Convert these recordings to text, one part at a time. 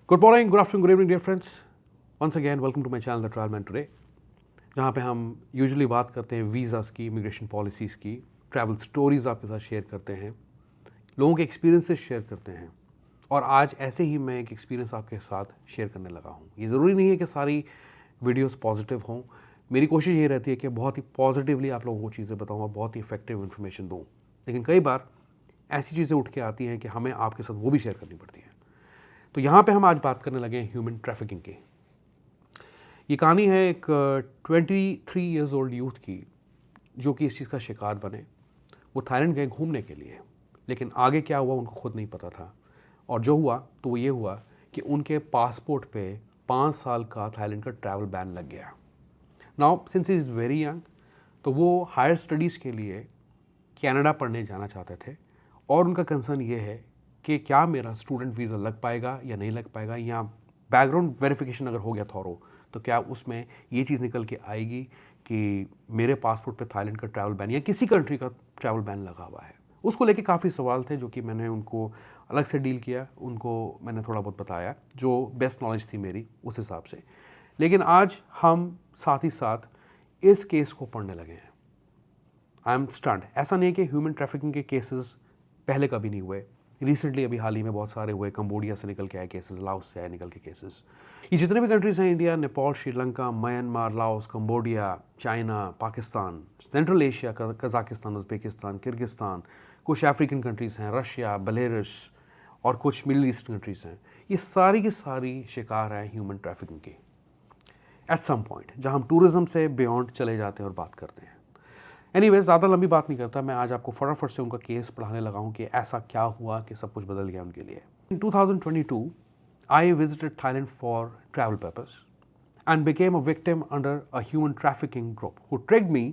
Good morning, good afternoon, good evening dear friends. Once again welcome to my channel the travel man today, जहाँ पे हम usually बात करते हैं visas की, इमिग्रेशन पॉलिसीज़ की, ट्रैवल स्टोरीज़ आपके साथ शेयर करते हैं, लोगों के एक्सपीरियंसेस शेयर करते हैं। और आज ऐसे ही मैं एक एक्सपीरियंस आपके साथ शेयर करने लगा हूँ। ये ज़रूरी नहीं है कि सारी वीडियोस पॉजिटिव हों। मेरी कोशिश ये रहती है कि बहुत ही पॉजिटिवली आप लोगों को चीज़ें बताऊँ और बहुत ही इफेक्टिव इन्फॉर्मेशन दूँ। लेकिन कई बार ऐसी चीज़ें उठ के आती हैं कि हमें आपके साथ वो भी शेयर करनी पड़ती है। तो यहाँ पे हम आज बात करने लगे हैं ह्यूमन ट्रैफिकिंग की। ये कहानी है एक 23 ईयर्स ओल्ड यूथ की, जो कि इस चीज़ का शिकार बने। वो थाईलैंड गए घूमने के लिए, लेकिन आगे क्या हुआ उनको खुद नहीं पता था। और जो हुआ तो वो ये हुआ कि उनके पासपोर्ट पे 5 साल का थाईलैंड का ट्रैवल बैन लग गया। Now since he is very young, तो वो हायर स्टडीज़ के लिए कनाडा पढ़ने जाना चाहते थे। और उनका कंसर्न ये है कि क्या मेरा स्टूडेंट वीज़ा लग पाएगा या नहीं लग पाएगा, या बैकग्राउंड वेरिफिकेशन अगर हो गया थॉरो तो क्या उसमें ये चीज़ निकल के आएगी कि मेरे पासपोर्ट पे थाईलैंड का ट्रैवल बैन या किसी कंट्री का ट्रैवल बैन लगा हुआ है। उसको लेके काफ़ी सवाल थे, जो कि मैंने उनको अलग से डील किया, उनको मैंने थोड़ा बहुत बताया जो बेस्ट नॉलेज थी मेरी उस हिसाब से। लेकिन आज हम साथ ही साथ इस केस को पढ़ने लगे हैं। I am stunned. ऐसा नहीं है कि ह्यूमन ट्रैफिकिंग के केसेस पहले कभी नहीं हुए। रिसेंटली अभी हाल ही में बहुत सारे हुए। कंबोडिया से निकल के आए केसेस, लाओस से आए निकल के केसेस। ये जितने भी कंट्रीज हैं, India, Nepal, Sri Lanka, Myanmar, Laos, Cambodia, China, Pakistan, central Asia, Kazakhstan, Uzbekistan, Kyrgyzstan, कुछ अफ्रीकन कंट्रीज़ हैं, रशिया, बेलारूस और कुछ मिडिल ईस्ट कंट्रीज़ हैं। ये सारी की सारी शिकार हैं ह्यूमन ट्रैफिकिंग की एट सम पॉइंट, जहाँ हम टूरिज़्म से बियॉन्ड चले जाते हैं और बात करते हैं। एनीवेज, ज़्यादा लंबी बात नहीं करता, मैं आज आपको फटाफट से उनका केस पढ़ाने लगा हूँ कि ऐसा क्या हुआ कि सब कुछ बदल गया उनके लिए। इन 2022, I visited Thailand for travel purpose and became a victim under a human trafficking group who tricked me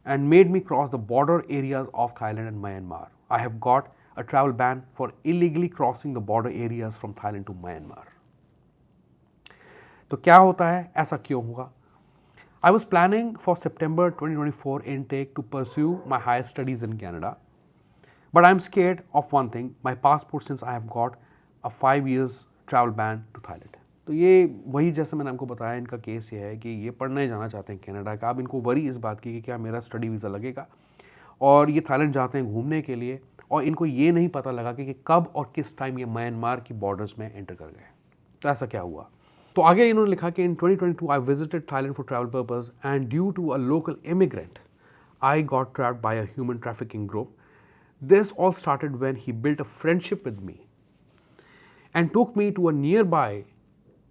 and made me cross the border areas of Thailand and Myanmar. I have got a travel ban for illegally crossing the border areas from Thailand to Myanmar. तो क्या होता है, ऐसा क्यों हुआ? I was planning for September 2024 intake to pursue my higher studies in Canada. But I'm scared of one thing, my passport, since I have got a 5 years travel ban to Thailand. तो ये वही, जैसे मैंने आपको बताया, इनका case ये है कि ये पढ़ने जाना चाहते हैं कनाडा का। अब इनको वरी इस बात की कि क्या मेरा स्टडी वीज़ा लगेगा, और ये थाईलैंड जाते हैं घूमने के लिए, और इनको ये नहीं पता लगा कि कब और किस टाइम ये म्यांमार की बॉर्डर्स में एंटर कर गए। तो ऐसा क्या हुआ? तो आगे इन्होंने लिखा कि in 2022 I visited Thailand for travel purpose and due to a local immigrant I got trapped by a human trafficking group. This all started when he built a friendship with me and took me to a nearby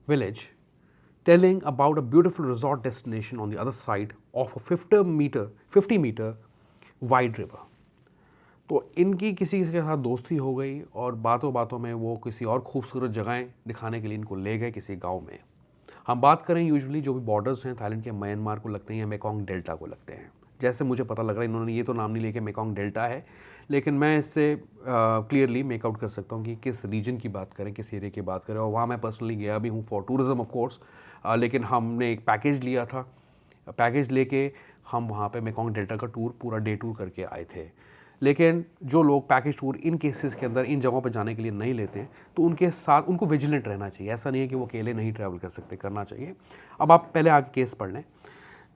village, telling about a beautiful resort destination on the other side of a 50 meter wide river. तो इनकी किसी के साथ दोस्ती हो गई और बातों बातों में वो किसी और खूबसूरत जगहें दिखाने के लिए इनको ले गए किसी गांव में। हम बात करें यूजुअली जो भी बॉर्डर्स हैं थाईलैंड के, म्यांमार को लगते हैं या मेकॉन्ग डेल्टा को लगते हैं। जैसे मुझे पता लग रहा है, इन्होंने ये तो नाम नहीं लिया कि मेकॉन्ग डेल्टा है, लेकिन मैं इससे क्लियरली मेकआउट कर सकता हूँ कि किस रीजन की बात करें, किस एरिया की बात करें। और वहाँ मैं पर्सनली गया भी हूँ फॉर टूरिज़्म ऑफ कोर्स, लेकिन हमने एक पैकेज लिया था। पैकेज लेके हम वहाँ पे मेकॉन्ग डेल्टा का टूर, पूरा डे टूर करके आए थे। लेकिन जो लोग पैकेज टूर इन केसेस के अंदर इन जगहों पर जाने के लिए नहीं लेते हैं, तो उनके साथ उनको विजिलेंट रहना चाहिए। ऐसा नहीं है कि वो अकेले नहीं ट्रैवल कर सकते, करना चाहिए। अब आप पहले आगे केस पढ़ लें।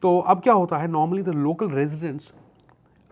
तो अब क्या होता है, नॉर्मली द लोकल रेजिडेंट्स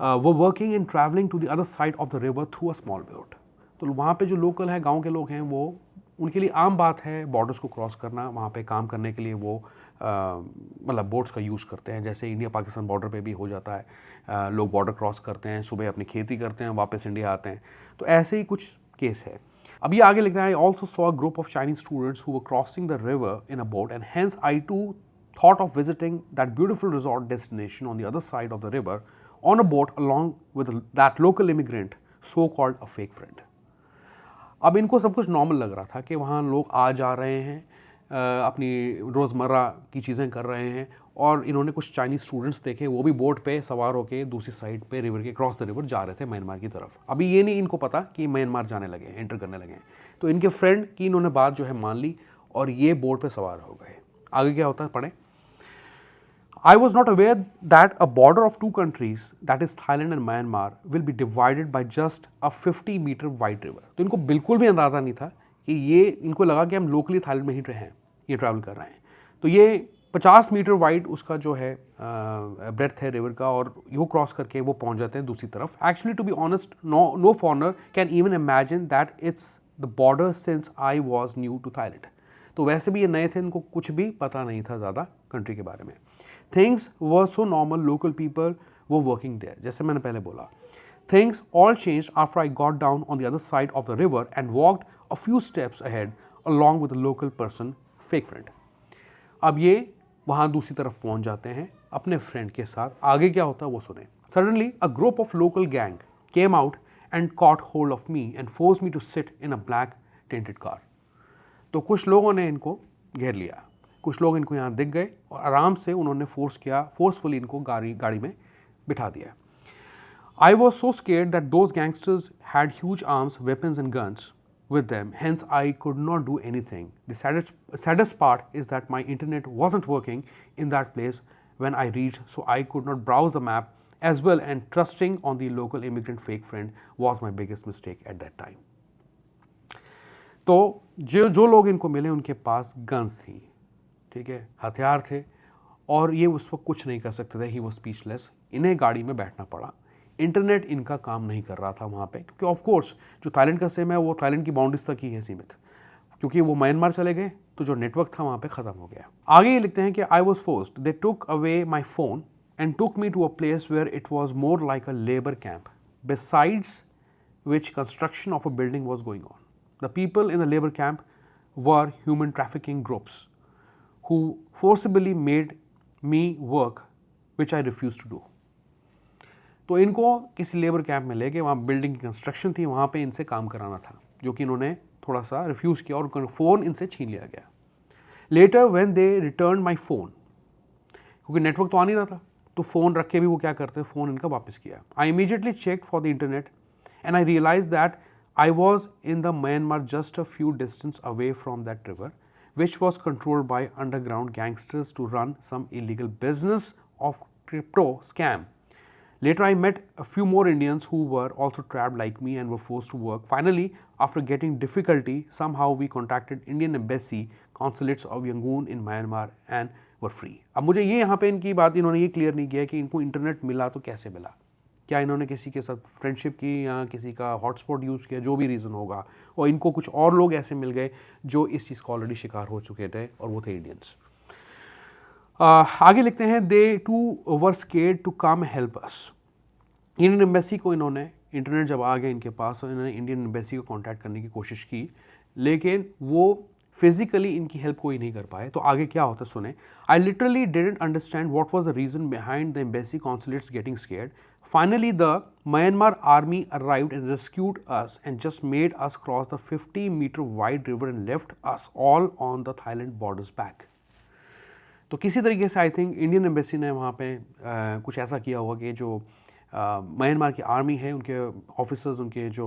वो working and traveling to the other side of the river through a small boat. तो वहाँ पे जो लोकल हैं, गांव के लोग हैं, वो उनके लिए आम बात है बॉर्डर्स को क्रॉस करना। वहाँ पे काम करने के लिए वो मतलब बोट्स का यूज़ करते हैं, जैसे इंडिया पाकिस्तान बॉर्डर पे भी हो जाता है। लोग बॉर्डर क्रॉस करते हैं, सुबह अपनी खेती करते हैं, वापस इंडिया आते हैं। तो ऐसे ही कुछ केस है। अब ये आगे लिखता है, I also saw a group of Chinese students who were crossing the river in a boat and hence I too thought of visiting that beautiful resort destination on the other side of the river on a boat along with that local immigrant, so called a fake friend. अब इनको सब कुछ normal लग रहा था कि वहाँ लोग आ जा रहे हैं, अपनी रोज़मर्रा की चीज़ें कर रहे हैं, और इन्होंने कुछ चाइनीज़ स्टूडेंट्स देखे, वो भी बोट पे सवार होकर दूसरी साइड पे रिवर के क्रॉस द रिवर जा रहे थे म्यांमार की तरफ। अभी ये नहीं इनको पता कि म्यांमार जाने लगे हैं, एंटर करने लगे हैं। तो इनके फ्रेंड की इन्होंने बात जो है मान ली, और ये बोट पे सवार हो गए। आगे क्या होता है, पढ़ें। I was not aware that a border of two countries, that is Thailand and Myanmar, will be divided by just a 50-meter wide river. तो इनको बिल्कुल भी अंदाज़ा नहीं था कि ये इनको लगा कि हम लोकली थाईलैंड में ही हैं, ये ट्रैवल कर रहे हैं। तो ये 50 मीटर वाइड उसका जो है ब्रेथ है रिवर का, और वो क्रॉस करके वो पहुंच जाते हैं दूसरी तरफ। Actually to be honest, no foreigner can even imagine that it's the border since I was new to Thailand. तो वैसे भी ये नए थे, इनको कुछ भी पता नहीं था ज़्यादा कंट्री के बारे में। Things were so normal, local people वो वर्किंग देयर, जैसे मैंने पहले बोला। Things all changed after I got down on the other side of the river and walked a few steps ahead along with a local person, fake friend. अब ये वहाँ दूसरी तरफ पहुँच जाते हैं अपने फ्रेंड के साथ। आगे क्या होता है वो सुने। Suddenly, a group of local gang came out and caught hold of me and forced me to sit in a black tinted car. तो कुछ लोगों ने इनको घेर लिया, कुछ लोग इनको यहाँ दिख गए और आराम से उन्होंने फोर्सफुली इनको गाड़ी में बिठा दिया। I was so scared that those gangsters had huge arms, weapons and guns with them, hence I could not do anything. The saddest part is that my internet wasn't working in that place when I reached, so I could not browse the map as well, and trusting on the local immigrant fake friend was my biggest mistake at that time. तो जो लोग इनको मिले उनके पास guns थी, ठीक है, हथियार थे, और ये उस वक्त कुछ नहीं कर सकते थे। ही वो स्पीचलेस, इन्हें गाड़ी में बैठना पड़ा। इंटरनेट इनका काम नहीं कर रहा था वहाँ पे, क्योंकि ऑफ कोर्स जो थाईलैंड का सिम है वो थाईलैंड की बाउंड्रीज तक ही है सीमित, क्योंकि वो म्यांमार चले गए तो जो नेटवर्क था वहाँ पे ख़त्म हो गया। आगे ये लिखते हैं कि I was forced, they took away my phone and took me to a place where it was more like a labour camp, besides which construction of a building was going on. The people in the labor camp were human trafficking groups who forcibly made me work which I refused to do. तो इनको किसी labour camp में लेके, वहाँ building की construction थी, वहाँ पे इनसे काम कराना था, जो कि इन्होंने थोड़ा सा रिफ्यूज़ किया और फ़ोन इनसे छीन लिया गया। Letter when they return my phone, क्योंकि नेटवर्क तो आ नहीं रहा था, तो फ़ोन रख के भी वो क्या करते, फ़ोन इनका वापस किया। I immediately check for the internet and I realized that I was in the Myanmar just a few distance away from that river, which was controlled by underground gangsters to run some illegal business of crypto scam. Later I met a few more Indians who were also trapped like me and were forced to work. Finally, after getting difficulty, somehow we contacted Indian Embassy consulates of Yangon in Myanmar and were free. अब मुझे ये यहाँ पे इनकी बात इन्होंने ये clear नहीं किया कि इनको इंटरनेट मिला तो कैसे मिला, क्या इन्होंने किसी के साथ फ्रेंडशिप की या किसी का हॉटस्पॉट यूज़ किया, जो भी रीज़न होगा, और इनको कुछ और लोग ऐसे मिल गए जो इस चीज़ का ऑलरेडी शिकार हो चुके थे, और वो थे इंडियंस। आगे लिखते हैं, they too were scared to come help us. Indian embassy को इन्होंने, इंटरनेट जब आ गया इनके पास, तो इन्होंने इंडियन एम्बेसी को कांटेक्ट करने की कोशिश की, लेकिन वो फिजिकली इनकी हेल्प कोई नहीं कर पाए। तो आगे क्या होता है सुने। I literally didn't understand what was the reason behind the embassy consulates getting scared. Finally, the Myanmar army arrived and rescued us and just made us cross the 50-meter wide river and left us all on the Thailand borders back. तो किसी तरीके से I think Indian embassy ने वहाँ पे कुछ ऐसा किया होगा कि जो म्यांमार की आर्मी है, उनके ऑफिसर्स, उनके जो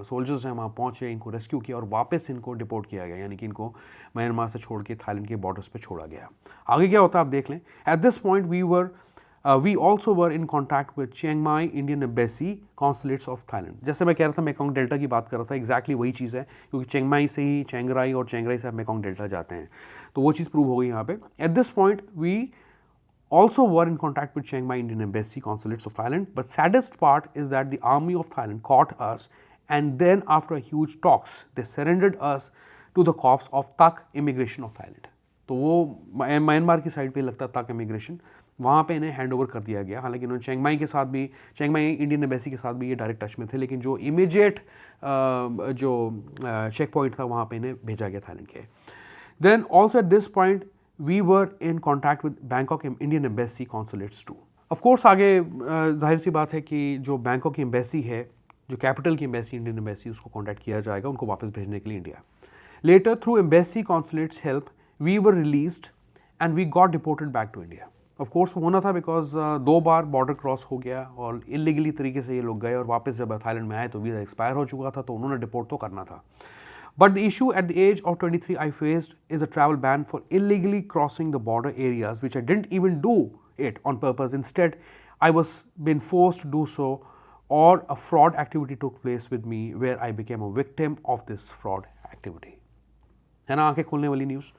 सोल्जर्स हैं वहाँ पहुँचे, इनको रेस्क्यू किया और वापस इनको डिपोर्ट किया गया, यानी कि इनको म्यांमार से छोड़ के थाईलैंड के बॉर्डर्स पे छोड़ा गया। आगे क्या होता है आप देख लें। Eight this point we also were in contact with Chiang Mai Indian Embassy consulates of Thailand. जैसे मैं कह रहा था मेकोंग डेल्टा की बात कर रहा था, एग्जैक्टली वही चीज़ है, क्योंकि चिंग माई से ही चिंग राई और चिंग राई से आप मेकोंग डेल्टा जाते हैं, तो वो चीज़ प्रूव हो गई यहाँ पे। At this point we also were in contact with Chiang Mai Indian Embassy consulates of Thailand, but saddest part is that the army of Thailand caught us, and then after a huge talks they surrendered us to the cops of Tak Immigration of Thailand. तो वो Myanmar की side पे लगता तक immigration, वहाँ पे इन्हें hand over कर दिया गया। हालांकि इन्होंने चिंग माई के साथ भी, चिंग माई इंडियन एम्बेसी के साथ भी ये डायरेक्ट टच में थे, लेकिन जो इमीडिएट जो चेक पॉइंट था वहाँ पे इन्हें भेजा गया थाईलैंड के। Then also at this point we were in contact with Bangkok Indian embassy consulates too. Of course आगे जाहिर सी बात है कि जो बैंकॉक की एम्बेसी है, जो कैपिटल की एम्बेसी इंडियन एम्बेसी, उसको कॉन्टैक्ट किया जाएगा उनको वापस भेजने के लिए India. Letter through embassy consulates help we were released and we got deported back to India. Of course वो होना था बिकॉज 2 बार बॉर्डर क्रॉस हो गया और इलीगली तरीके से ये लोग गए, और वापस जब थाईलैंड में आए तो वीज़ा एक्सपायर हो चुका था, तो उन्होंने डिपोर्ट तो करना था। But the issue at the age of 23 I faced is a travel ban for illegally crossing the border areas which I didn't even do it on purpose. Instead I was been forced to do so, or a fraud activity took place with me where I became a victim of this fraud activity, है ना, आंखें खोलने वाली news.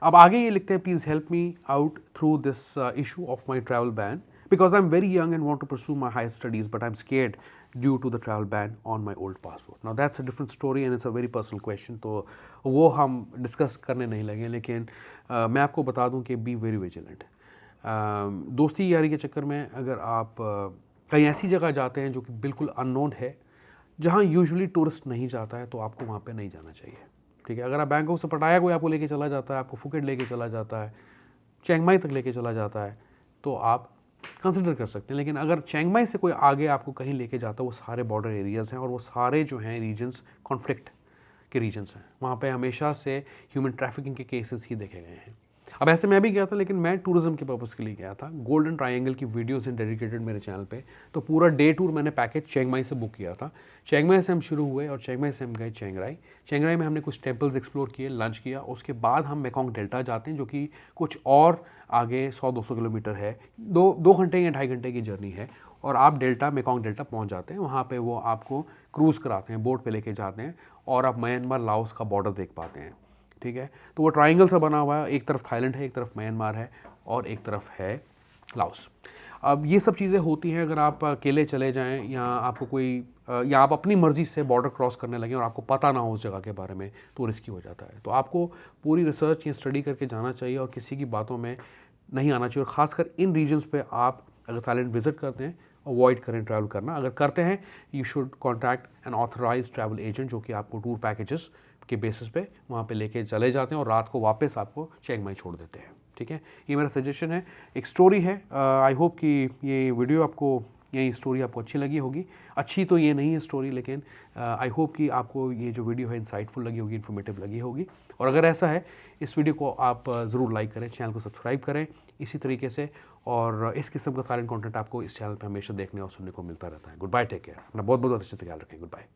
अब आगे ये लिखते हैं, please help me out through this issue of my travel ban because I am very young and want to pursue my higher studies but I am scared due to the travel ban on my old passport. Now that's a different story and it's a very personal question, तो वो हम discuss करने नहीं लगे, लेकिन मैं आपको बता दूं कि बी वेरी विजिलेंट। दोस्ती यारी के चक्कर में अगर आप कहीं ऐसी जगह जाते हैं जो कि बिल्कुल अननोन है, जहाँ यूजुअली टूरिस्ट नहीं जाता है, तो आपको वहाँ पे नहीं जाना चाहिए, ठीक है। अगर आप बैंकॉक से पटाया कोई आपको लेके चला जाता है, आपको फुकेट लेके चला जाता है, चिंग माई तक लेके चला जाता है, तो आप कंसिडर कर सकते हैं। लेकिन अगर चिंग माई से कोई आगे आपको कहीं लेके जाता है, वो सारे बॉर्डर एरियाज़ हैं और वो सारे जो हैं रीजन्स कॉन्फ्लिक्ट के रीजन्स हैं, वहाँ पे हमेशा से ह्यूमन ट्रैफिकिंग के केसेस ही देखे गए हैं। अब ऐसे मैं भी गया था, लेकिन मैं टूरिज्म के पर्पज़ के लिए गया था। गोल्डन ट्रायंगल की वीडियोस हैं डेडिकेटेड मेरे चैनल पे, तो पूरा डे टूर मैंने पैकेज चिंग माई से बुक किया था। चिंग माई से हम शुरू हुए और चिंग माई से हम गए चिंग राई। चिंग राई में हमने कुछ टेम्पल्स एक्सप्लोर किए, लंच किया, उसके बाद हम मेकॉन्ग डेल्टा जाते हैं, जो कि कुछ और आगे 100-200 किलोमीटर है, 2 घंटे या 2.5 घंटे की जर्नी है, और आप डेल्टा मेकॉन्ग डेल्टा पहुँच जाते हैं। वहाँ पर वो आपको क्रूज़ कराते हैं, बोट पर लेके जाते हैं और आप म्यांमार लाओस का बॉर्डर देख पाते हैं, ठीक है। तो वो ट्रायंगल सा बना हुआ है, एक तरफ थाईलैंड है, एक तरफ म्यांमार है और एक तरफ है लाओस। अब ये सब चीज़ें होती हैं अगर आप अकेले चले जाएं या आपको कोई या आप अपनी मर्ज़ी से बॉर्डर क्रॉस करने लगें और आपको पता ना हो उस जगह के बारे में, तो रिस्की हो जाता है। तो आपको पूरी रिसर्च या स्टडी करके जाना चाहिए और किसी की बातों में नहीं आना चाहिए, और ख़ासकर इन रीजन्स पे आप अगर थाईलैंड विजिट करते हैं, अवॉइड करें ट्रैवल करना। अगर करते हैं, you should contact N authorised travel agent, जो कि आपको टूर पैकेजेस के बेसिस पे वहाँ पे लेके चले जाते हैं और रात को वापस आपको चिंग माई छोड़ देते हैं, ठीक है। ये मेरा सजेशन है, एक स्टोरी है। आई होप कि ये वीडियो आपको, ये स्टोरी आपको अच्छी लगी होगी। अच्छी तो ये नहीं है स्टोरी, लेकिन आई होप कि आपको ये जो वीडियो है इंसाइटफुल लगी होगी, इन्फॉर्मेटिव लगी होगी। और अगर ऐसा है, इस वीडियो को आप ज़रूर लाइक करें, चैनल को सब्सक्राइब करें इसी तरीके से, और इस किस्म का थाईलैंड कंटेंट आपको इस चैनल पे हमेशा देखने और सुनने को मिलता रहता है। गुड बाय, टेक केयर, अपना बहुत बहुत अच्छे से ख्याल रखें। Good bye.